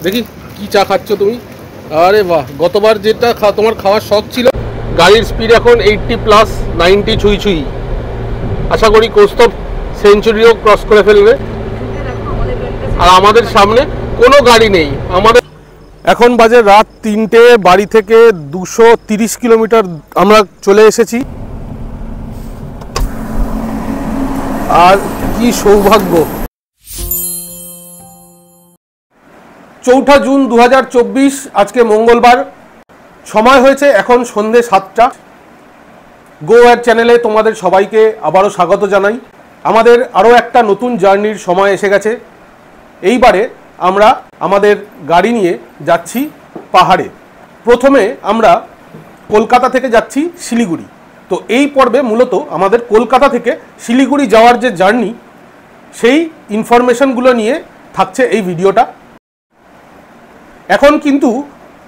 দেখি কি চা খাচ্ছ তুমি। আরে বাহ, গতবার যেটা তোমার খাওয়ার শখ ছিল। গাড়ির স্পিড এখন 80+, 90 ছুঁই ছুঁই। আশা করি কৌস্তব সেঞ্চুরিও ক্রস করে ফেলবে। আর আমাদের সামনে কোনো গাড়ি নেই। আমাদের এখন বাজে রাত 3টে, বাড়ি থেকে 230 কিলোমিটার আমরা চলে এসেছি। আর কি সৌভাগ্য। 4 জুন 2024, আজকে মঙ্গলবার। সময় হয়েছে এখন সন্ধ্যে 7টা। গো এয়ার চ্যানেলে তোমাদের সবাইকে আবারও স্বাগত জানাই। আমাদের আরও একটা নতুন জার্নির সময় এসে গেছে। এইবারে আমরা আমাদের গাড়ি নিয়ে যাচ্ছি পাহাড়ে। প্রথমে আমরা কলকাতা থেকে যাচ্ছি শিলিগুড়ি। তো এই পর্বে মূলত আমাদের কলকাতা থেকে শিলিগুড়ি যাওয়ার যে জার্নি, সেই ইনফরমেশনগুলো নিয়ে থাকছে এই ভিডিওটা। এখন কিন্তু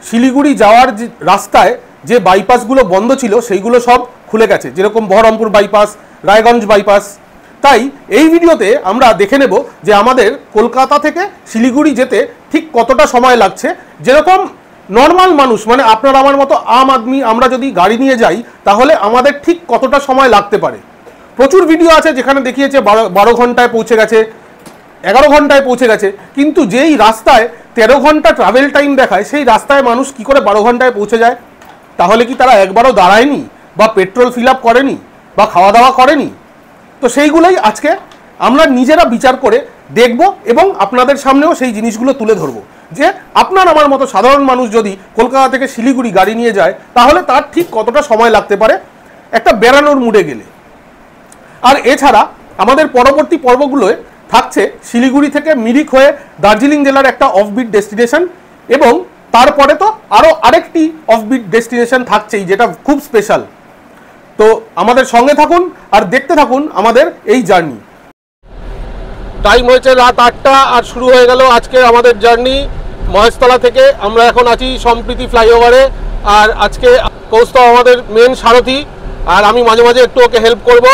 শিলিগুড়ি যাওয়ার যে রাস্তায় যে বাইপাসগুলো বন্ধ ছিল সেইগুলো সব খুলে গেছে, যেরকম বহরমপুর বাইপাস, রায়গঞ্জ বাইপাস। তাই এই ভিডিওতে আমরা দেখে নেব যে আমাদের কলকাতা থেকে শিলিগুড়ি যেতে ঠিক কতটা সময় লাগছে। যেরকম নর্মাল মানুষ, মানে আপনার আমার মতো আম আদমি, আমরা যদি গাড়ি নিয়ে যাই তাহলে আমাদের ঠিক কতটা সময় লাগতে পারে। প্রচুর ভিডিও আছে যেখানে দেখিয়েছে 12 ঘন্টায় পৌঁছে গেছে, 11 ঘন্টায় পৌঁছে গেছে। কিন্তু যেই রাস্তায় 13 ঘন্টা ট্রাভেল টাইম দেখায়, সেই রাস্তায় মানুষ কি করে 12 ঘন্টায় পৌঁছে যায়? তাহলে কি তারা একবারও দাঁড়ায়নি, বা পেট্রোল ফিল আপ করেনি, বা খাওয়া দাওয়া করেনি? তো সেইগুলোই আজকে আমরা নিজেরা বিচার করে দেখব এবং আপনাদের সামনেও সেই জিনিসগুলো তুলে ধরবো যে আপনার আমার মতো সাধারণ মানুষ যদি কলকাতা থেকে শিলিগুড়ি গাড়ি নিয়ে যায় তাহলে তার ঠিক কতটা সময় লাগতে পারে একটা বেড়ানোর মুডে গেলে। আর এছাড়া আমাদের পরবর্তী পর্বগুলোয় থাকছে শিলিগুড়ি থেকে মিরিক হয়ে দার্জিলিং জেলার একটা অফবিট ডেস্টিনেশন, এবং তারপরে তো আরও আরেকটি অফবিট ডেস্টিনেশন থাকছেই, যেটা খুব স্পেশাল। তো আমাদের সঙ্গে থাকুন আর দেখতে থাকুন আমাদের এই জার্নি। টাইম হয়েছে রাত 8টা আর শুরু হয়ে গেল আজকে আমাদের জার্নি। মহেশতলা থেকে আমরা এখন আছি সম্প্রীতি ফ্লাইওভারে। আর আজকে কৌস্তব আমাদের মেন সারথি, আর আমি মাঝে মাঝে একটু ওকে হেল্প করব।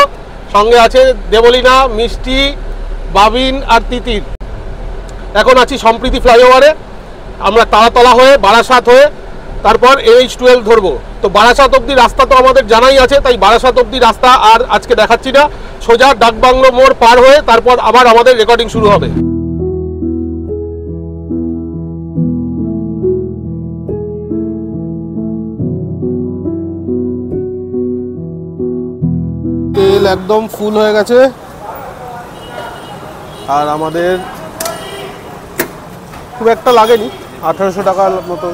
সঙ্গে আছে দেবলীনা, মিষ্টি, বাবিন আর তিতির। এখন আছি সম্প্রীতি ফ্লাইওভারে। আমরা তারাতলা হয়ে বারাসাত হয়ে তারপর NH-12 ধরবো। তো বারাসাত অবধি রাস্তা তো আমাদের জানাই আছে, তাই বারাসাত অবধি রাস্তা আর আজকে দেখাচ্ছি না। সোজা ডাকবাংলো মোড় পার হয়ে তারপর আবার আমাদের রেকর্ডিং শুরু হবে। তেল একদম ফুল হয়ে গেছে, আর আমাদের খুব একটা লাগেনি, 1800 টাকার মতো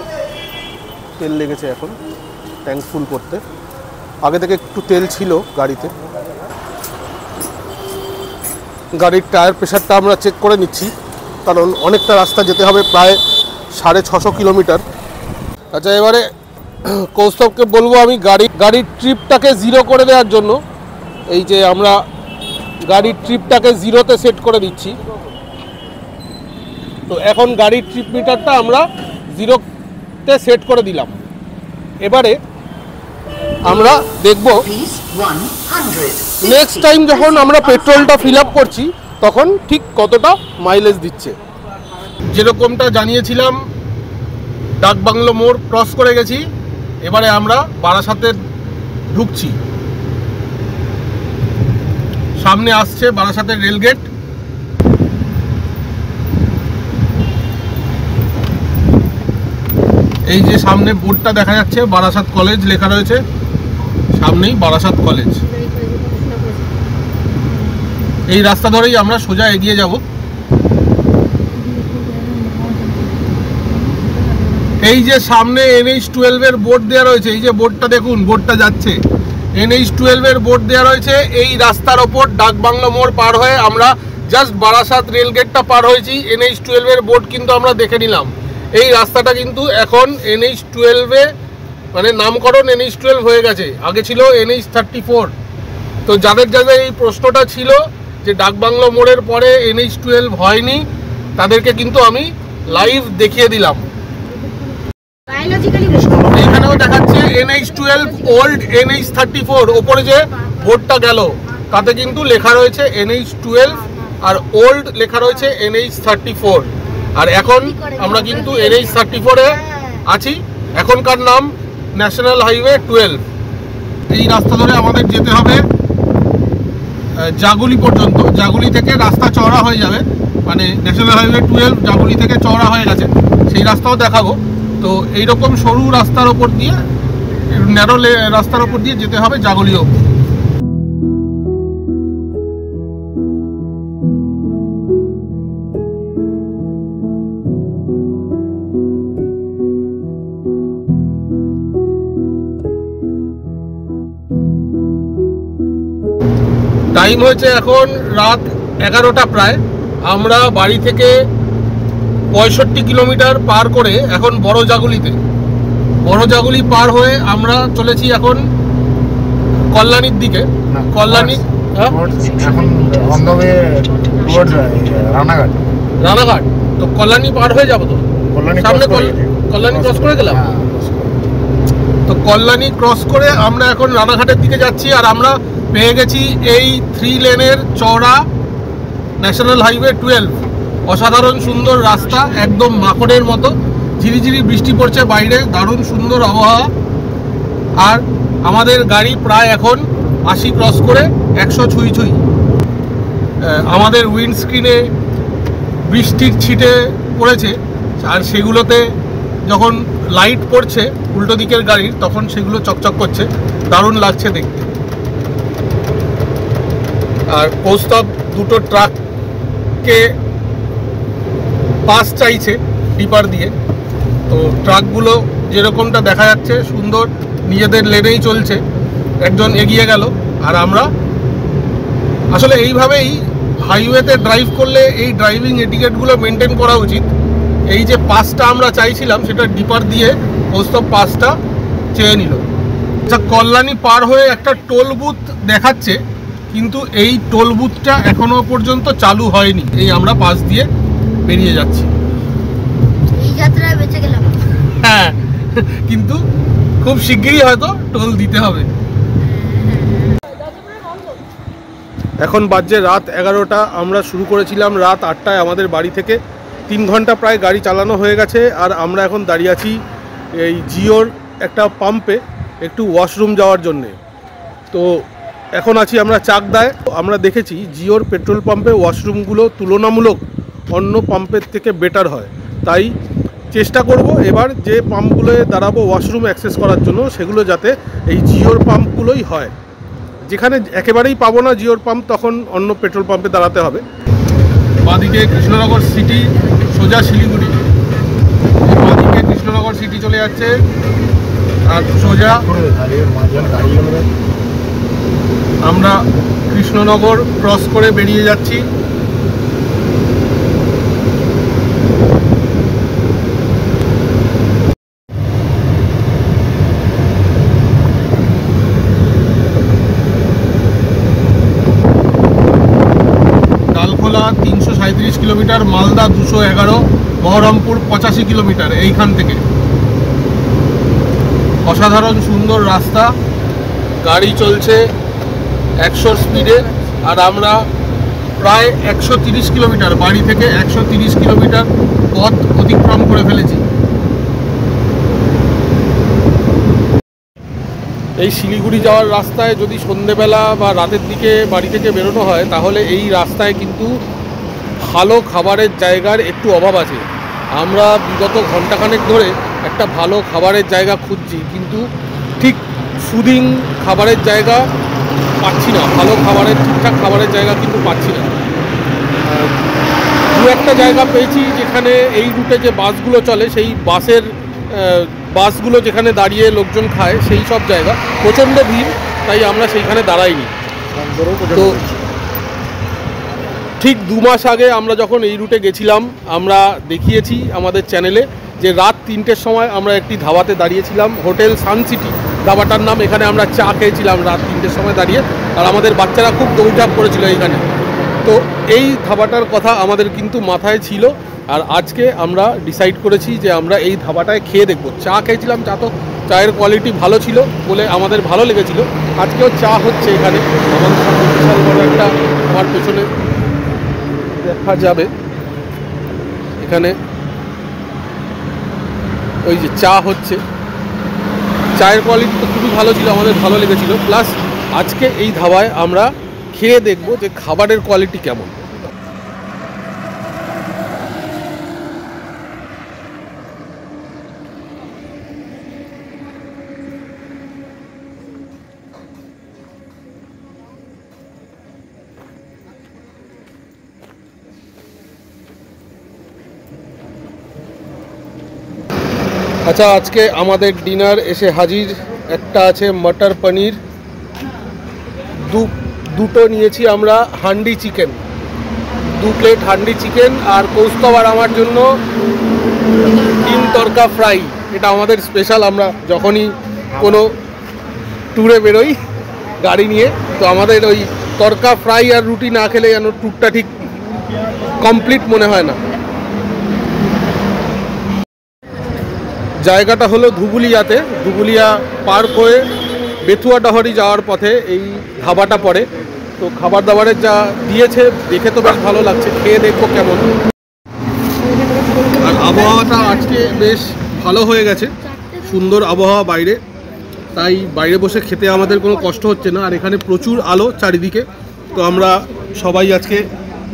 তেল লেগেছে এখন ট্যাঙ্ক ফুল করতে। আগে থেকে একটু তেল ছিল গাড়িতে। গাড়ির টায়ার প্রেশারটা আমরা চেক করে নিচ্ছি, কারণ অনেকটা রাস্তা যেতে হবে, প্রায় 650 কিলোমিটার। আচ্ছা, এবারে কৌস্তবকে বলবো আমি গাড়ির ট্রিপটাকে 0 করে দেওয়ার জন্য। এই যে আমরা গাড়ির ট্রিপটাকে 0-তে সেট করে দিচ্ছি। তো এখন গাড়ির ট্রিপ মিটারটা আমরা 0-তে সেট করে দিলাম। এবারে আমরা দেখব নেক্সট টাইম যখন আমরা পেট্রোলটা ফিল আপ করছি তখন ঠিক কতটা মাইলেজ দিচ্ছে। যেরকমটা জানিয়েছিলাম, ডাকবাংলো মোড় ক্রস করে গেছি। এবারে আমরা বারাসাতে ঢুকছি। সামনে আসছে বারাসাতের রেলগেট। এই যে সামনে বোর্ডটা দেখা যাচ্ছে, বারাসাত কলেজ লেখা রয়েছে, সামনেই বারাসাত কলেজ। এই রাস্তা ধরেই আমরা সোজা এগিয়ে যাব। এই যে সামনে NH-12 এর বোর্ড দেওয়া রয়েছে, এই যে বোর্ডটা দেখুন, বোর্ডটা যাচ্ছে, NH-12 এর বোর্ড দেওয়া রয়েছে। এই রাস্তার ওপর ডাকবাংলো মোড় পার হয়ে আমরা জাস্ট বারাসাত রেলগেটটা পার হয়েছি। NH-12 এর বোর্ড কিন্তু আমরা দেখে নিলাম। এই রাস্তাটা কিন্তু এখন NH-12-এ মানে নামকরণ NH-12 হয়ে গেছে, আগে ছিল NH-34। তো যাদের যাদের এই প্রশ্নটা ছিল যে ডাকবাংলো মোড়ের পরে NH-12 হয়নি, তাদেরকে কিন্তু আমি লাইভ দেখিয়ে দিলাম। এখানেও দেখাচ্ছে NH-12 ওল্ড NH-34। ওপরে যে বোর্ডটা গেল তাতে কিন্তু লেখা রয়েছে NH-12 আর ওল্ড লেখা রয়েছে NH-34। আর এখন আমরা কিন্তু NH-34-এ আছি, এখনকার নাম ন্যাশনাল হাইওয়ে 12। এই রাস্তা ধরে আমাদের যেতে হবে জাগুলি পর্যন্ত। জাগুলি থেকে রাস্তা চওড়া হয়ে যাবে, মানে ন্যাশনাল হাইওয়ে 12 জাগুলি থেকে চওড়া হয়ে গেছে, সেই রাস্তাও দেখাবো। তো এইরকম সরু রাস্তার ওপর দিয়ে, ন্যারো রাস্তার ওপর দিয়ে যেতে হবে জাগুলি অবধি। টাইম হয়েছে এখন রাত 11টা প্রায়। আমরা বাড়ি থেকে 65 কিলোমিটার পার করে এখন বড় জাগুলিতে, বড় জাগুলি পার হয়ে আমরা চলেছি এখন কল্যাণীর দিকে। কল্যাণী এখন রানাঘাট, রানাঘাট। তো কল্যাণী পার হয়ে যাবো তো, সামনে কল্যাণী ক্রস করে গেলাম। তো কল্যাণী ক্রস করে আমরা এখন রানাঘাটের দিকে যাচ্ছি। আর আমরা পেয়ে গেছি এই 3 লেনের চওড়া ন্যাশনাল হাইওয়ে 12। অসাধারণ সুন্দর রাস্তা, একদম মাকড়ের মতো। ঝিরিঝিরি বৃষ্টি পড়ছে বাইরে, দারুণ সুন্দর আবহাওয়া। আর আমাদের গাড়ি প্রায় এখন 80 ক্রস করে 100 ছুঁই ছুঁই। আমাদের উইন্ডস্ক্রিনে বৃষ্টির ছিটে পড়েছে, আর সেগুলোতে যখন লাইট পড়ছে উল্টো দিকের গাড়ির, তখন সেগুলো চকচক করছে, দারুণ লাগছে দেখতে। আর কৌস্তব দুটো ট্রাককে পাস চাইছে ডিপার দিয়ে। তো ট্রাকগুলো যেরকমটা দেখা যাচ্ছে সুন্দর নিজেদের লেনেই চলছে, একজন এগিয়ে গেল। আর আমরা আসলে এইভাবেই হাইওয়েতে ড্রাইভ করলে এই ড্রাইভিং এটিকেটগুলো মেনটেন করা উচিত। এই যে পাসটা আমরা চাইছিলাম সেটা ডিপার দিয়ে কৌস্তব পাসটা চেয়ে নিল। আচ্ছা, কল্যাণী পার হয়ে একটা টোল বুথ দেখাচ্ছে, কিন্তু এই টোল বুথটা এখনো পর্যন্ত চালু হয়নি। এই আমরা পাশ দিয়ে বেরিয়ে যাচ্ছি, এই যাত্রায় বেঁচে গেলাম। হ্যাঁ, কিন্তু খুব শিগগিরই হয়তো টোল দিতে হবে। এখন বাজে রাত 11টা। আমরা শুরু করেছিলাম রাত 8টায় আমাদের বাড়ি থেকে। 3 ঘন্টা প্রায় গাড়ি চালানো হয়ে গেছে। আর আমরা এখন দাঁড়িয়ে আছি এই জিওর একটা পাম্পে একটু ওয়াশরুম যাওয়ার জন্যে। তো এখন আছি আমরা চাকদায়। আমরা দেখেছি জিওর পেট্রোল পাম্পে ওয়াশরুমগুলো তুলনামূলক অন্য পাম্পের থেকে বেটার হয়। তাই চেষ্টা করব এবার যে পাম্পগুলোয় দাঁড়াবো ওয়াশরুম অ্যাক্সেস করার জন্য, সেগুলো যাতে এই জিওর পাম্পগুলোই হয়। যেখানে একেবারেই পাবো না জিওর পাম্প, তখন অন্য পেট্রোল পাম্পে দাঁড়াতে হবে। বাঁদিকে কৃষ্ণনগর সিটি, সোজা শিলিগুড়ি। বাঁদিকে কৃষ্ণনগর সিটি চলে যাচ্ছে, আর সোজা আমরা কৃষ্ণনগর ক্রস করে বেরিয়ে যাচ্ছি। ডালখোলা 337 কিলোমিটার, মালদা 211, বহরমপুর 85 কিলোমিটার এইখান থেকে। অসাধারণ সুন্দর রাস্তা, গাড়ি চলছে 100 স্পিডে। আর আমরা প্রায় 130 কিলোমিটার, বাড়ি থেকে 130 কিলোমিটার পথ অতিক্রম করে ফেলেছি। এই শিলিগুড়ি যাওয়ার রাস্তায় যদি সন্ধেবেলা বা রাতের দিকে বাড়ি থেকে বেরোনো হয়, তাহলে এই রাস্তায় কিন্তু ভালো খাবারের জায়গার একটু অভাব আছে। আমরা বিগত ঘন্টাখানেক ধরে একটা ভালো খাবারের জায়গা খুঁজছি, কিন্তু ঠিক ফুডিং খাবারের জায়গা পাচ্ছি না। ভালো খাবারের, ঠিকঠাক খাবারের জায়গা কিন্তু পাচ্ছি না। দু একটা জায়গা পেয়েছি যেখানে এই রুটে যে বাসগুলো চলে, সেই বাসগুলো যেখানে দাঁড়িয়ে লোকজন খায়, সেই সব জায়গা প্রচণ্ড ভিড়, তাই আমরা সেইখানে দাঁড়াইনি। তো ঠিক 2 মাস আগে আমরা যখন এই রুটে গেছিলাম, আমরা দেখিয়েছি আমাদের চ্যানেলে যে রাত 3টের সময় আমরা একটি ধাবাতে দাঁড়িয়েছিলাম, হোটেল সানসিটি ধাবাটার নাম। এখানে আমরা চা খেয়েছিলাম রাত 3টের সময় দাঁড়িয়ে, আর আমাদের বাচ্চারা খুব দৌড়ঝাঁপ করেছিল এইখানে। তো এই ধাবাটার কথা আমাদের কিন্তু মাথায় ছিল, আর আজকে আমরা ডিসাইড করেছি যে আমরা এই ধাবাটায় খেয়ে দেখব। চা খেয়েছিলাম, চায়ের কোয়ালিটি ভালো ছিল বলে আমাদের ভালো লেগেছিল। আজকেও চা হচ্ছে এখানে, আমাদের সামনে বিশাল বড় একটা, আমার পেছনে দেখা যাবে, এখানে ওই যে চা হচ্ছে, চায়ের কোয়ালিটি তো খুবই ভালো ছিল, আমাদের ভালো লেগেছিল। প্লাস আজকে এই ধাবায় আমরা খেয়ে দেখব যে খাবারের কোয়ালিটি কেমন। আচ্ছা, আজকে আমাদের ডিনার এসে হাজির। একটা আছে মটর পনির, দুটো নিয়েছি আমরা handi chicken, 2 plate handi chicken, আর কৌস্তবার আমার জন্য 3 তরকা ফ্রাই। এটা আমাদের স্পেশাল, আমরা যখনই কোনো ট্যুরে বেরোই গাড়ি নিয়ে, তো আমাদের ওই তরকা ফ্রাই আর রুটি না খেলে যেন ট্যুরটা ঠিক কমপ্লিট মনে হয় না। জায়গাটা হলো ধুবুলিয়াতে, ধুবুলিয়া পার্ক হয়ে বেথুয়া ডহরি যাওয়ার পথে এই ধাবাটা পড়ে। তো খাবার দাবারের যা দিয়েছে দেখে তো বেশ ভালো লাগছে, খেয়ে দেখবো কেমন। আর আবহাওয়াটা আজকে বেশ ভালো হয়ে গেছে, সুন্দর আবহাওয়া বাইরে, তাই বাইরে বসে খেতে আমাদের কোনো কষ্ট হচ্ছে না। আর এখানে প্রচুর আলো চারিদিকে, তো আমরা সবাই আজকে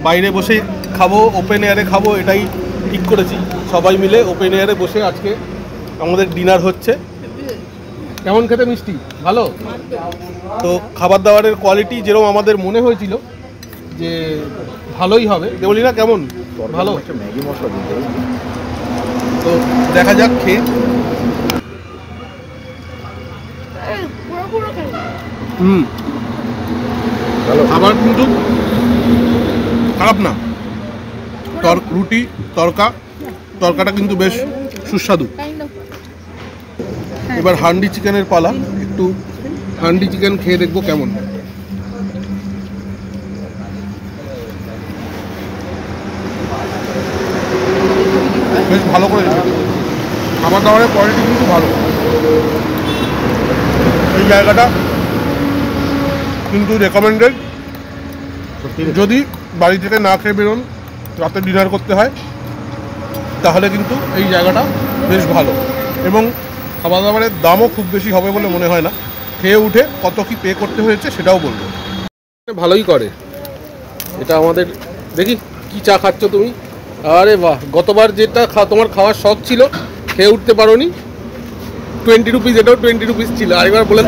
বাইরে বসে খাবো, ওপেন এয়ারে খাবো, এটাই ঠিক করেছি। সবাই মিলে ওপেন এয়ারে বসে আজকে আমাদের ডিনার হচ্ছে। কেমন খেতে মিষ্টি? ভালো। তো খাবার দাবারের কোয়ালিটি যেরকম আমাদের মনে হয়েছিল যে ভালোই হবে, বলি না কেমন ভালো, ম্যাগি মশলা দিতে। তো দেখা যাক খেয়ে। খাবার কিন্তু খারাপ না, রুটি তরকাটা কিন্তু বেশ সুস্বাদু। এবার হান্ডি চিকেনের পালা, একটু হান্ডি চিকেন খেয়ে দেখবো কেমন। বেশ ভালো করে খাবার দাবারের কোয়ালিটি কিন্তু ভালো। এই জায়গাটা কিন্তু রেকমেন্ডেড, যদি বাড়ি থেকে না খেয়ে বেরোন, রাতে ডিনার করতে হয়, তাহলে কিন্তু এই জায়গাটা বেশ ভালো। এবং খাবার দাবারের দামও খুব বেশি হবে বলে মনে হয় না। খেয়ে উঠে কত কি পে করতে হয়েছে সেটাও বলবো। ভালোই করে এটা আমাদের। দেখি কি চা খাচ্ছ তুমি? আরে বাহ, গতবার যেটা তোমার খাওয়ার শখ ছিল খেয়ে উঠতে পারো নি, 20 রুপিস, এটাও 20 রুপিস ছিল। আরেকবার বলে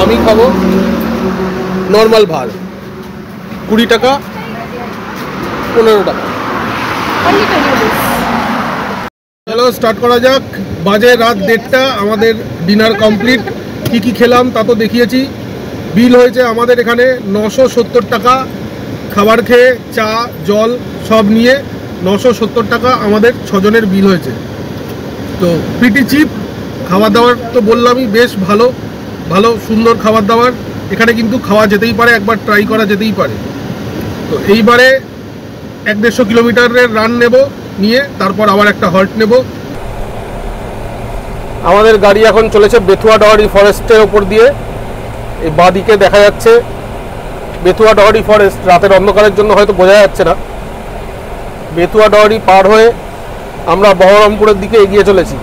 আমি খাবো নর্মাল ভার, 20 টাকা, 15 টাকা। চলো স্টার্ট করা যাক। বাজে রাত 1:30, আমাদের ডিনার কমপ্লিট। কি কি খেলাম তা তো দেখিয়েছি। বিল হয়েছে আমাদের এখানে 970 টাকা। খাবার খেয়ে চা জল সব নিয়ে 970 টাকা আমাদের 6 জনের বিল হয়েছে। তো প্রিটি চিপ। খাবার দাবার তো বললামই, বেশ ভালো ভালো সুন্দর খাবার দাবার। এখানে কিন্তু খাওয়া যেতেই পারে, একবার ট্রাই করা যেতেই পারে। তো এইবারে 150 কিলোমিটারের রান নেব, নিয়ে তারপর আবার একটা হল্ট নেব। আমাদের গাড়ি এখন চলেছে বেথুয়া ডহরি ফরেস্টের ওপর দিয়ে। এই বাঁদিকে দেখা যাচ্ছে বেথুয়া ডহরি ফরেস্ট। রাতের অন্ধকারের জন্য হয়তো বোঝা যাচ্ছে না। বেথুয়া ডহরি পার হয়ে আমরা বহরমপুরের দিকে এগিয়ে চলেছি।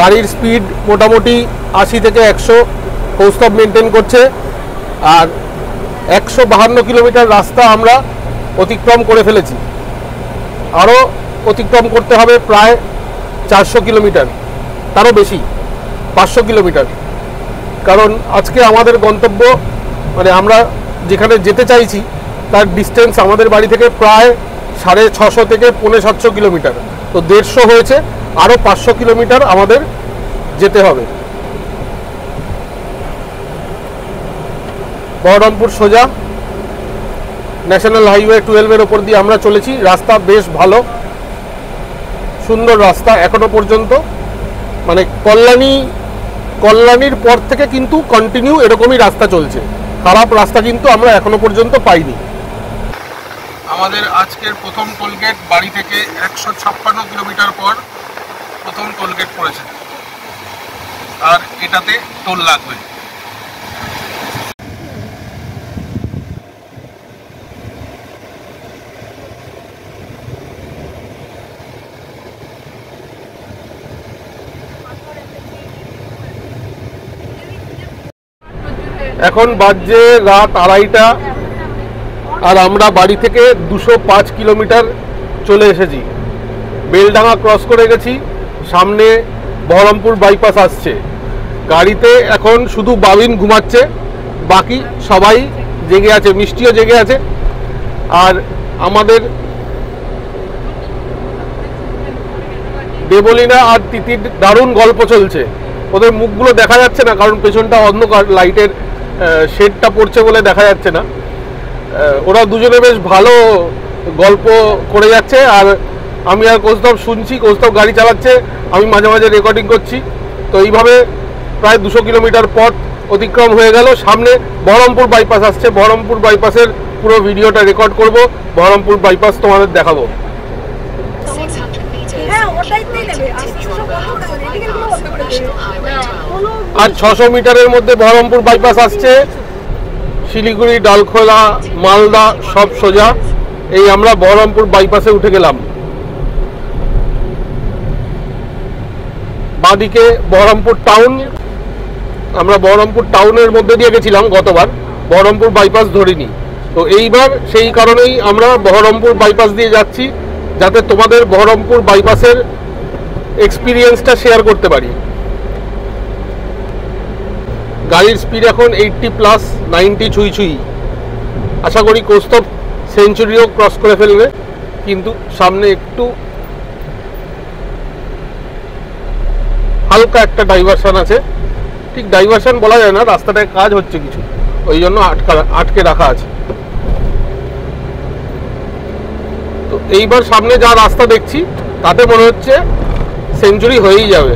গাড়ির স্পিড মোটামুটি 80 থেকে 100 কৌস্তব মেনটেন করছে। আর 152 কিলোমিটার রাস্তা আমরা অতিক্রম করে ফেলেছি। আরও অতিক্রম করতে হবে প্রায় 400 কিলোমিটার, তারও বেশি, 500 কিলোমিটার। কারণ আজকে আমাদের গন্তব্য, মানে আমরা যেখানে যেতে চাইছি তার ডিস্টেন্স আমাদের বাড়ি থেকে প্রায় 650 থেকে 750 কিলোমিটার। তো 150 হয়েছে, আরও 500 কিলোমিটার আমাদের যেতে হবে। বহরমপুর সোজা ন্যাশনাল হাইওয়ে 12-এর ওপর দিয়ে আমরা চলেছি। রাস্তা বেশ ভালো, সুন্দর রাস্তা এখনো পর্যন্ত। মানে কল্যাণীর পর থেকে কিন্তু কন্টিনিউ এরকমই রাস্তা চলছে। খারাপ রাস্তা কিন্তু আমরা এখনো পর্যন্ত পাইনি। আমাদের আজকের প্রথম টোলগেট বাড়ি থেকে 156 কিলোমিটার পর প্রথম টোলগেট পড়েছে, আর এটাতে টোল লাগবে। এখন বাজে রাত 2:30 আর আমরা বাড়ি থেকে 205 কিলোমিটার চলে এসেছি। বেলডাঙ্গা ক্রস করে গেছি, সামনে বহরমপুর বাইপাস আসছে। গাড়িতে এখন শুধু বাবিন ঘুমাচ্ছে, বাকি সবাই জেগে আছে, মিষ্টিও জেগে আছে। আর আমাদের দেবলীনা আর তিতির দারুণ গল্প চলছে। ওদের মুখগুলো দেখা যাচ্ছে না, কারণ পেছনটা অন্ধকার, লাইটের শেডটা পড়ছে বলে দেখা যাচ্ছে না। ওরা দুজনে বেশ ভালো গল্প করে যাচ্ছে, আর আমি আর কৌস্তব শুনছি। কৌস্তব গাড়ি চালাচ্ছে, আমি মাঝে মাঝে রেকর্ডিং করছি। তো এইভাবে প্রায় 200 কিলোমিটার পথ অতিক্রম হয়ে গেল। সামনে বহরমপুর বাইপাস আসছে, বহরমপুর বাইপাসের পুরো ভিডিওটা রেকর্ড করব, বহরমপুর বাইপাস তোমাদের দেখাবো। আর 600 মিটারের মধ্যে বহরমপুর বাইপাস আসছে। শিলিগুড়ি, ডালখোলা, মালদা সব সোজা। এই আমরা বহরমপুর বাইপাসে উঠে গেলাম। বাঁদিকে বহরমপুর টাউন। আমরা বহরমপুর টাউনের মধ্যে দিয়ে গেছিলাম গতবার, বহরমপুর বাইপাস ধরিনি। তো এইবার সেই কারণেই আমরা বহরমপুর বাইপাস দিয়ে যাচ্ছি, যাতে তোমাদের বহরমপুর বাইপাসের এক্সপিরিয়েন্সটা শেয়ার করতে পারি। গাড়ির স্পিড এখন 80+, 90 ছুঁই ছুঁই। আশা করি কৌস্তব সেঞ্চুরিও ক্রস করে ফেলবে, কিন্তু সামনে একটু হালকা একটা ডাইভারশন আছে। ঠিক ডাইভারশন বলা যায় না, রাস্তাটায় কাজ হচ্ছে কিছু, ওই জন্য আটকে রাখা আছে। তো এইবার সামনে যা রাস্তা দেখছি তাতে মনে হচ্ছে সেঞ্চুরি হয়েই যাবে।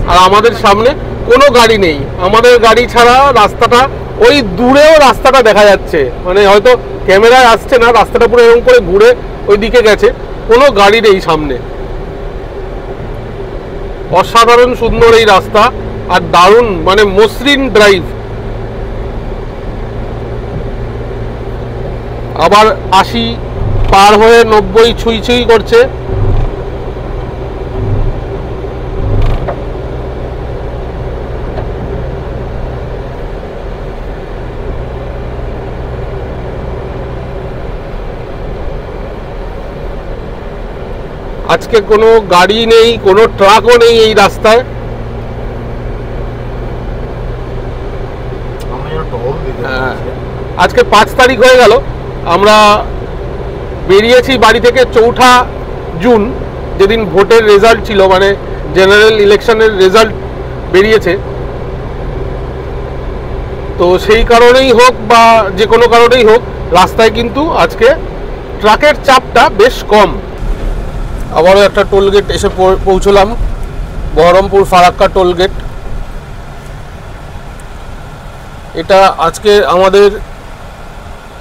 আর আমাদের সামনে কোনো গাড়ি নেই, আমাদের গাড়ি ছাড়া রাস্তাটা ওই দূরেও রাস্তাটা দেখা যাচ্ছে, মানে হয়তো ক্যামেরায় আসছে না, রাস্তাটা পুরো এরকম করে ঘুরে ওই দিকে গেছে, কোনো গাড়ি নেই সামনে। অসাধারণ সুন্দর এই রাস্তা, আর দারুণ মানে মসৃণ ড্রাইভ। আবার 80 পার হয়ে 90 ছুঁই ছুঁই করছে। আজকে কোনো গাড়ি নেই, কোনো ট্রাকও নেই এই রাস্তায়। আজকে 5 তারিখ হয়ে গেল, আমরা বেরিয়েছি বাড়ি থেকে 4 জুন, যেদিন ভোটের রেজাল্ট ছিল, মানে জেনারেল ইলেকশনের রেজাল্ট বেরিয়েছে। তো সেই কারণেই হোক বা যে কোনো কারণেই হোক, রাস্তায় কিন্তু আজকে ট্রাকের চাপটা বেশ কম। আবারও একটা টোলগেট এসে পৌঁছলাম, বহরমপুর ফারাক্কা টোলগেট। এটা আজকে আমাদের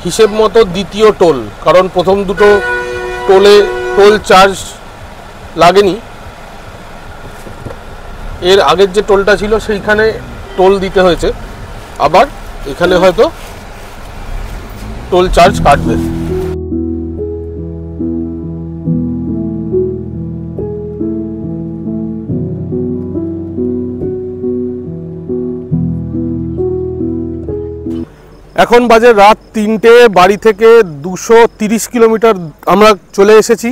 হিসেব মতো দ্বিতীয় টোল, কারণ প্রথম দুটো টোলে টোল চার্জ লাগেনি। এর আগের যে টোলটা ছিল সেইখানে টোল দিতে হয়েছে, আবার এখানে হয়তো টোল চার্জ কাটবে। এখন বাজে রাত 3টে, বাড়ি থেকে 230 কিলোমিটার আমরা চলে এসেছি।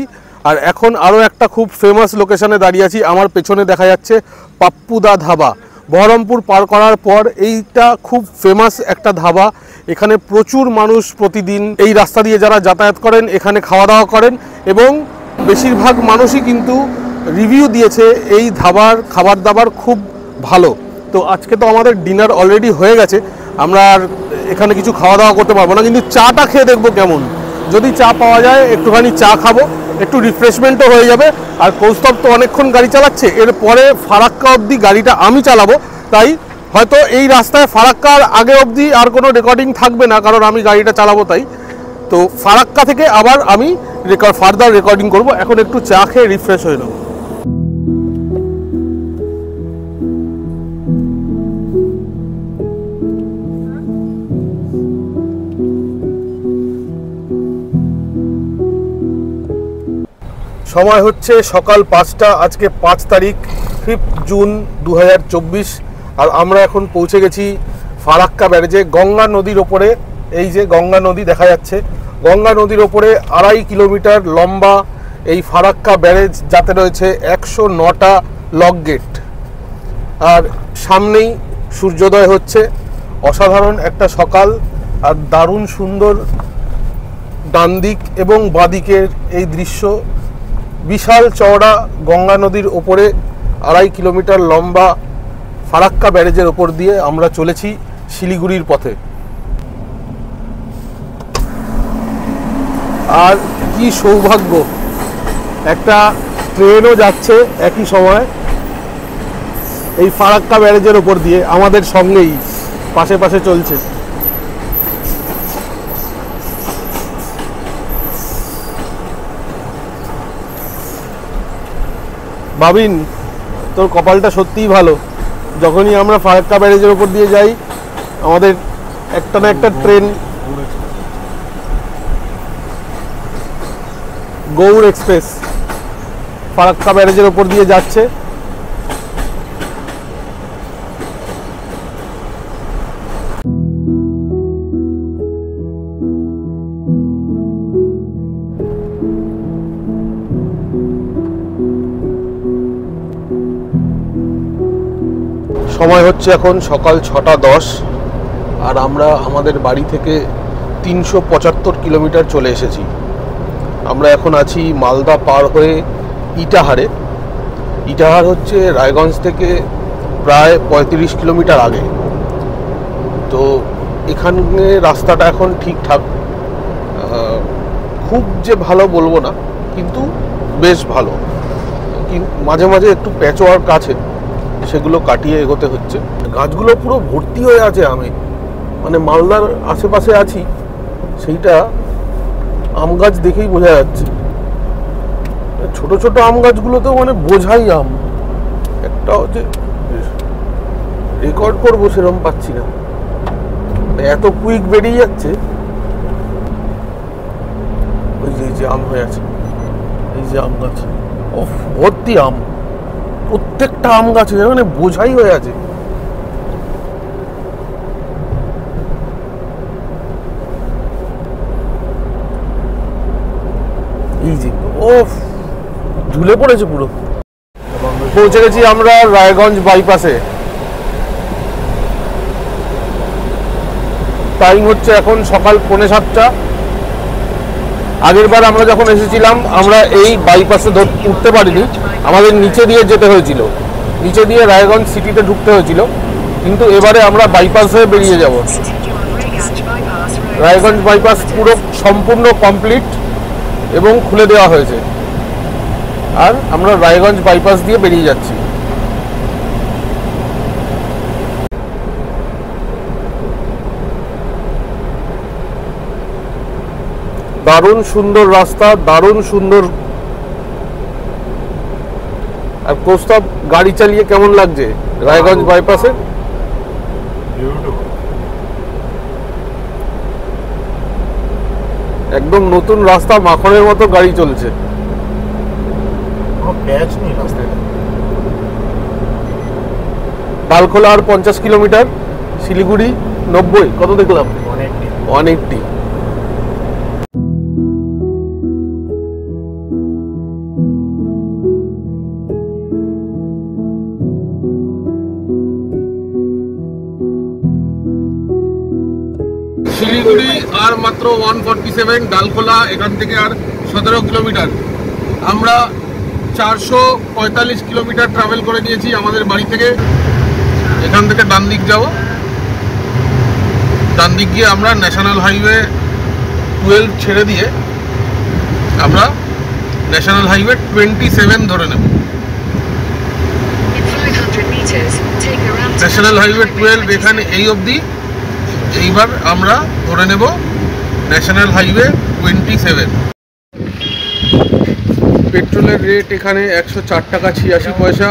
আর এখন আরও একটা খুব ফেমাস লোকেশনে দাঁড়িয়ে আছি। আমার পেছনে দেখা যাচ্ছে পাপ্পুদা ধাবা। বহরমপুর পার করার পর এইটা খুব ফেমাস একটা ধাবা। এখানে প্রচুর মানুষ প্রতিদিন এই রাস্তা দিয়ে যারা যাতায়াত করেন এখানে খাওয়া দাওয়া করেন, এবং বেশিরভাগ মানুষই কিন্তু রিভিউ দিয়েছে এই ধাবার খাবার দাবার খুব ভালো। তো আজকে তো আমাদের ডিনার অলরেডি হয়ে গেছে, আমরা আর এখানে কিছু খাওয়া দাওয়া করতে পারবো না, কিন্তু চাটা খেয়ে দেখবো কেমন। যদি চা পাওয়া যায় একটুখানি চা খাবো, একটু রিফ্রেশমেন্টও হয়ে যাবে। আর কৌস্তব তো অনেকক্ষণ গাড়ি চালাচ্ছে, এরপরে ফারাক্কা অবধি গাড়িটা আমি চালাবো, তাই হয়তো এই রাস্তায় ফারাক্কার আগে অবধি আর কোনো রেকর্ডিং থাকবে না, কারণ আমি গাড়িটা চালাবো তাই। তো ফারাক্কা থেকে আবার আমি ফার্দার রেকর্ডিং করব। এখন একটু চা খেয়ে রিফ্রেশ হয়ে নেবো। সময় হচ্ছে সকাল 5টা। আজকে 5 তারিখ, 5 জুন 2024। আর আমরা এখন পৌঁছে গেছি ফারাক্কা ব্যারেজে, গঙ্গা নদীর ওপরে। এই যে গঙ্গা নদী দেখা যাচ্ছে, গঙ্গা নদীর ওপরে 2.5 কিলোমিটার লম্বা এই ফারাক্কা ব্যারেজ, যাতে রয়েছে 109টা লক গেট। আর সামনেই সূর্যোদয় হচ্ছে, অসাধারণ একটা সকাল। আর দারুণ সুন্দর ডান দিক এবং বাঁদিকের এই দৃশ্য। বিশাল চওড়া গঙ্গা নদীর ওপরে 2.5 কিলোমিটার লম্বা ফারাক্কা ব্যারেজের ওপর দিয়ে আমরা চলেছি শিলিগুড়ির পথে। আর কি সৌভাগ্য, একটা ট্রেনও যাচ্ছে একই সময় এই ফারাক্কা ব্যারেজের ওপর দিয়ে, আমাদের সঙ্গেই পাশে পাশে চলছে। ভাবিন, তোর কপালটা সত্যিই ভালো, যখনই আমরা ফারাক্কা ব্যারেজের ওপর দিয়ে যাই আমাদের একটা না একটা ট্রেন, গৌড় এক্সপ্রেস ফারাক্কা ব্যারেজের ওপর দিয়ে যাচ্ছে। সময় হচ্ছে এখন সকাল 6:10, আর আমরা আমাদের বাড়ি থেকে 375 কিলোমিটার চলে এসেছি। আমরা এখন আছি মালদা পার হয়ে ইটাহারে। ইটাহার হচ্ছে রায়গঞ্জ থেকে প্রায় 35 কিলোমিটার আগে। তো এখানে রাস্তাটা এখন ঠিকঠাক, খুব যে ভালো বলবো না, কিন্তু বেশ ভালো। মাঝে মাঝে একটু প্যাচওয়ার্ক আছে, সেগুলো কাটিয়ে এগোতে হচ্ছে। গাছগুলো পুরো ভর্তি হয়ে আছে আমে, মানে মালদার আশেপাশে আছি সেইটা আম গাছ দেখেই বোঝা যাচ্ছে। ছোট ছোট আম গাছগুলোতেও মানে বোঝাই আম, একটা হচ্ছে রেকর্ড করবো সেরকম পাচ্ছি না, এত কুইক বেরিয়ে যাচ্ছে। ওই যে আম হয়ে আছে, এই যে আম গাছ, ও ভর্তি আম, প্রত্যেকটা আম গাছে মানে বোঝাই হয়ে আছে। এই যে ও ঝুলে পড়েছে পুরো। পৌঁছে গেছি আমরা রায়গঞ্জ বাইপাসে। টাইম হচ্ছে এখন সকাল 6:45। আগের বার আমরা যখন এসেছিলাম আমরা এই বাইপাসে উঠতে পারিনি, আমাদের নিচে দিয়ে যেতে হয়েছিল, নিচে দিয়ে রায়গঞ্জ সিটিতে ঢুকতে হয়েছিল। কিন্তু এবারে আমরা বাইপাস হয়ে বেরিয়ে যাব। রায়গঞ্জ বাইপাস পুরো সম্পূর্ণ কমপ্লিট এবং খুলে দেওয়া হয়েছে, আর আমরা রায়গঞ্জ বাইপাস দিয়ে বেরিয়ে যাচ্ছি। দারুণ সুন্দর রাস্তা, দারুণ সুন্দর। আর প্রস্তাব, গাড়ি চালিয়ে কেমন লাগছে রায়গঞ্জ বাইপাসে? একদম নতুন রাস্তা, মাখনের মতো গাড়ি চলছে। ডালখোলা আর 50 কিলোমিটার, শিলিগুড়ি 90, কত দেখলাম 180। শিলিগুড়ি আর মাত্র 147, ডালখোলা এখান থেকে আর 17 কিলোমিটার। আমরা 445 কিলোমিটার ট্রাভেল করে নিয়েছি আমাদের বাড়ি থেকে। এখান থেকে ডান দিক যাব, ডান দিক গিয়ে আমরা ন্যাশনাল হাইওয়ে 12 ছেড়ে দিয়ে আমরা ন্যাশনাল হাইওয়ে 27 ধরে নেব। ন্যাশনাল হাইওয়ে 12 এখানে এই অবধি, এইবার আমরা ধরে নেব ন্যাশনাল হাইওয়ে 27। পেট্রোলের রেট এখানে 104 টাকা 86 পয়সা।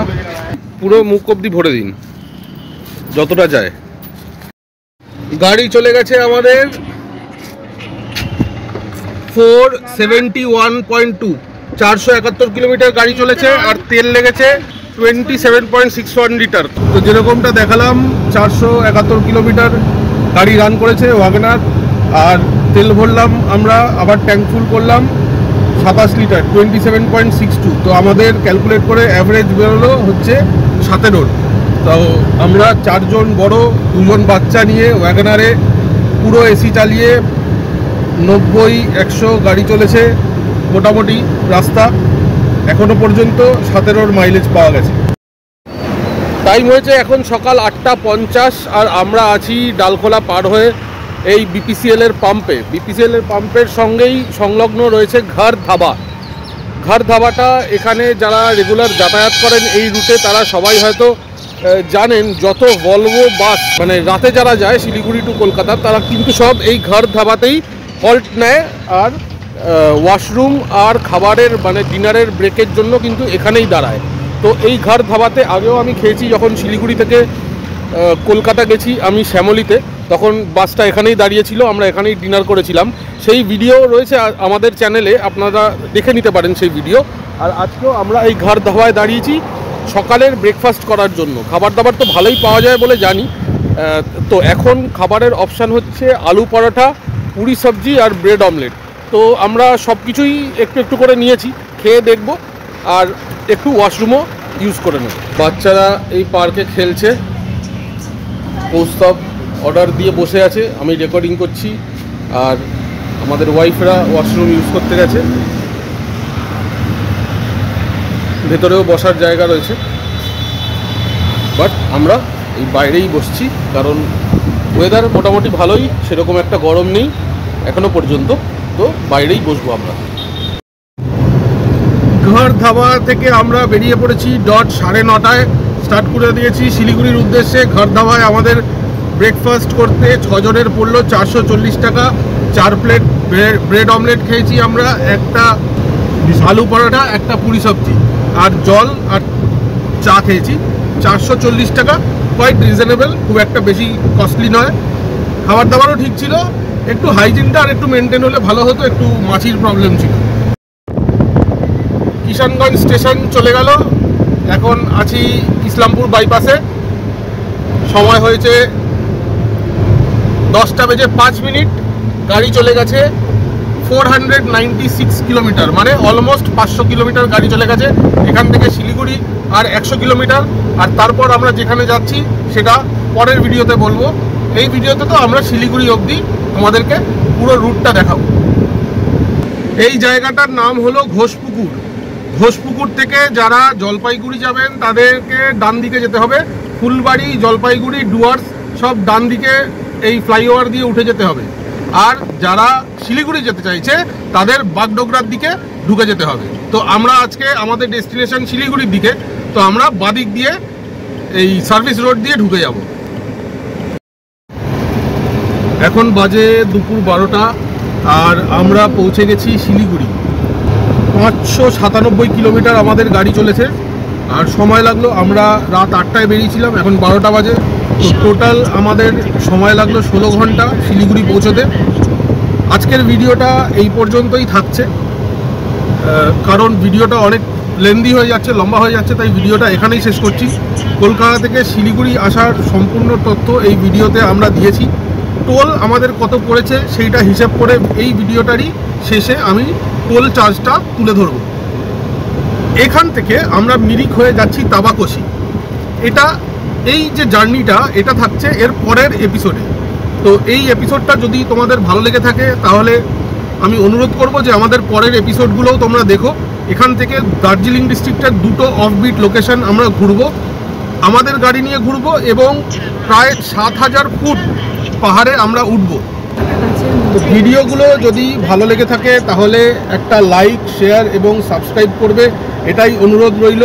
পুরো মুখ অবধি ভরে দিন যতটা যায়। গাড়ি চলে গেছে আমাদের 471.2, 471 কিলোমিটার গাড়ি চলেছে, আর তেল লেগেছে 27.61 লিটার। তো যেরকমটা দেখালাম 471 কিলোমিটার গাড়ি রান করেছে ওয়াগনার। আর তেল ভরলাম আমরা, আবার ট্যাঙ্ক ফুল করলাম 27 লিটার 27.62। তো আমাদের ক্যালকুলেট করে অ্যাভারেজ বেরোলো হচ্ছে 17। তো আমরা 4 জন বড় 2 জন বাচ্চা নিয়ে ওয়াগনারে পুরো এসি চালিয়ে 90-100 গাড়ি চলেছে মোটামুটি রাস্তা। এখনো পর্যন্ত 17 মাইলেজ পাওয়া গেছে। টাইম হয়েছে এখন সকাল 8:50 আর আমরা আছি ডালখোলা পার হয়ে এই বিপিসিএল এর পাম্পে। বিপিসিএল এর পাম্পের সঙ্গেই সংলগ্ন রয়েছে ঘর ধাবা। ঘর ধাবাটা এখানে যারা রেগুলার যাতায়াত করেন এই রুটে তারা সবাই হয়তো জানেন, যত ভলভো বাস মানে রাতে যারা যায় শিলিগুড়ি টু কলকাতা তারা কিন্তু সব এই ঘর ধাবাতেই হল্ট নেয়। আর ওয়াশরুম আর খাবারের মানে ডিনারের ব্রেকের জন্য কিন্তু এখানেই দাঁড়ায়। তো এই ঘর ধাবাতে আগেও আমি খেয়েছি, যখন শিলিগুড়ি থেকে কলকাতা গেছি আমি শ্যামলীতে, তখন বাসটা এখানেই দাঁড়িয়েছিল, আমরা এখানেই ডিনার করেছিলাম। সেই ভিডিও রয়েছে আমাদের চ্যানেলে, আপনারা দেখে নিতে পারেন সেই ভিডিও। আর আজকেও আমরা এই ঘর ধাবায় দাঁড়িয়েছি সকালের ব্রেকফাস্ট করার জন্য। খাবার দাবার তো ভালোই পাওয়া যায় বলে জানি। তো এখন খাবারের অপশান হচ্ছে আলু পরোটা, পুরি সবজি আর ব্রেড অমলেট। তো আমরা সব কিছুই একটু একটু করে নিয়েছি, খেয়ে দেখব আর একটু ওয়াশরুমও ইউজ করে নেব। বাচ্চারা এই পার্কে খেলছে, কৌস্তব অর্ডার দিয়ে বসে আছে, আমি রেকর্ডিং করছি। আর আমাদের ওয়াইফরা ওয়াশরুম ইউজ করতে গেছে। ভেতরেও বসার জায়গা রয়েছে, বাট আমরা এই বাইরেই বসছি কারণ ওয়েদার মোটামুটি ভালোই, সেরকম একটা গরম নেই এখনো পর্যন্ত। তো বাইরেই বসবো আমরা। ঘর ধাবা থেকে আমরা বেরিয়ে পড়েছি ডট 9:30 স্টার্ট করে দিয়েছি শিলিগুড়ির উদ্দেশ্যে। ঘর ধাবায় আমাদের ব্রেকফাস্ট করতে 6 জনের পড়লো 440 টাকা। 4 প্লেট ব্রেড অমলেট খেয়েছি আমরা, একটা আলু পরোটা, একটা পুরি সবজি আর জল আর চা খেয়েছি। 440 টাকা, কোয়াইট রিজনেবল, খুব একটা বেশি কস্টলি নয়। খাবার দাবারও ঠিক ছিল, একটু হাইজিনটা আর একটু মেনটেন হলে ভালো হতো, একটু মাছির প্রবলেম ছিল। কিষানগঞ্জ স্টেশন চলে গেল, এখন আছি ইসলামপুর বাইপাসে। সময় হয়েছে 10:05, গাড়ি চলে গেছে 496 কিলোমিটার, মানে অলমোস্ট 500 কিলোমিটার গাড়ি চলে গেছে এখান থেকে শিলিগুড়ি, আর 100 কিলোমিটার। আর তারপর আমরা যেখানে যাচ্ছি সেটা পরের ভিডিওতে বলবো। এই ভিডিওতে তো আমরা শিলিগুড়ি অবধি আমাদেরকে পুরো রুটটা দেখাবো। এই জায়গাটার নাম হলো ঘোষপুকুর। ঘোষপুকুর থেকে যারা জলপাইগুড়ি যাবেন তাদেরকে ডান দিকে যেতে হবে। ফুলবাড়ি, জলপাইগুড়ি, ডুয়ার্স সব ডান দিকে এই ফ্লাইওভার দিয়ে উঠে যেতে হবে। আর যারা শিলিগুড়ি যেতে চাইছে তাদের বাগডোগরার দিকে ঢুকে যেতে হবে। তো আমরা আজকে আমাদের ডেস্টিনেশন শিলিগুড়ির দিকে, তো আমরা বাদিক দিয়ে এই সার্ভিস রোড দিয়ে ঢুকে যাব। এখন বাজে দুপুর 12টা আর আমরা পৌঁছে গেছি শিলিগুড়ি। 597 কিলোমিটার আমাদের গাড়ি চলেছে আর সময় লাগলো, আমরা রাত 8টায় বেরিয়েছিলাম, এখন 12টা বাজে। তো টোটাল আমাদের সময় লাগলো 16 ঘন্টা শিলিগুড়ি পৌঁছতে। আজকের ভিডিওটা এই পর্যন্তই থাকছে, কারণ ভিডিওটা অনেক লেন্দি হয়ে যাচ্ছে, লম্বা হয়ে যাচ্ছে, তাই ভিডিওটা এখানেই শেষ করছি। কলকাতা থেকে শিলিগুড়ি আসার সম্পূর্ণ তথ্য এই ভিডিওতে আমরা দিয়েছি। টোল আমাদের কত পড়েছে সেইটা হিসাব করে এই ভিডিওটারই শেষে আমি টোল চার্জটা তুলে ধরব। এখান থেকে আমরা মিরিক হয়ে যাচ্ছি তাবাকশি। এটা এই যে জার্নিটা এটা থাকছে এর পরের এপিসোডে। তো এই এপিসোডটা যদি তোমাদের ভালো লেগে থাকে তাহলে আমি অনুরোধ করব যে আমাদের পরের এপিসোডগুলোও তোমরা দেখো। এখান থেকে দার্জিলিং ডিস্ট্রিক্টের 2টো অফবিট লোকেশন আমরা ঘুরবো, আমাদের গাড়ি নিয়ে ঘুরবো এবং প্রায় 7000 ফুট পাহাড়ে আমরা উঠবো। তো ভিডিওগুলো যদি ভালো লেগে থাকে তাহলে একটা লাইক, শেয়ার এবং সাবস্ক্রাইব করবে, এটাই অনুরোধ রইল।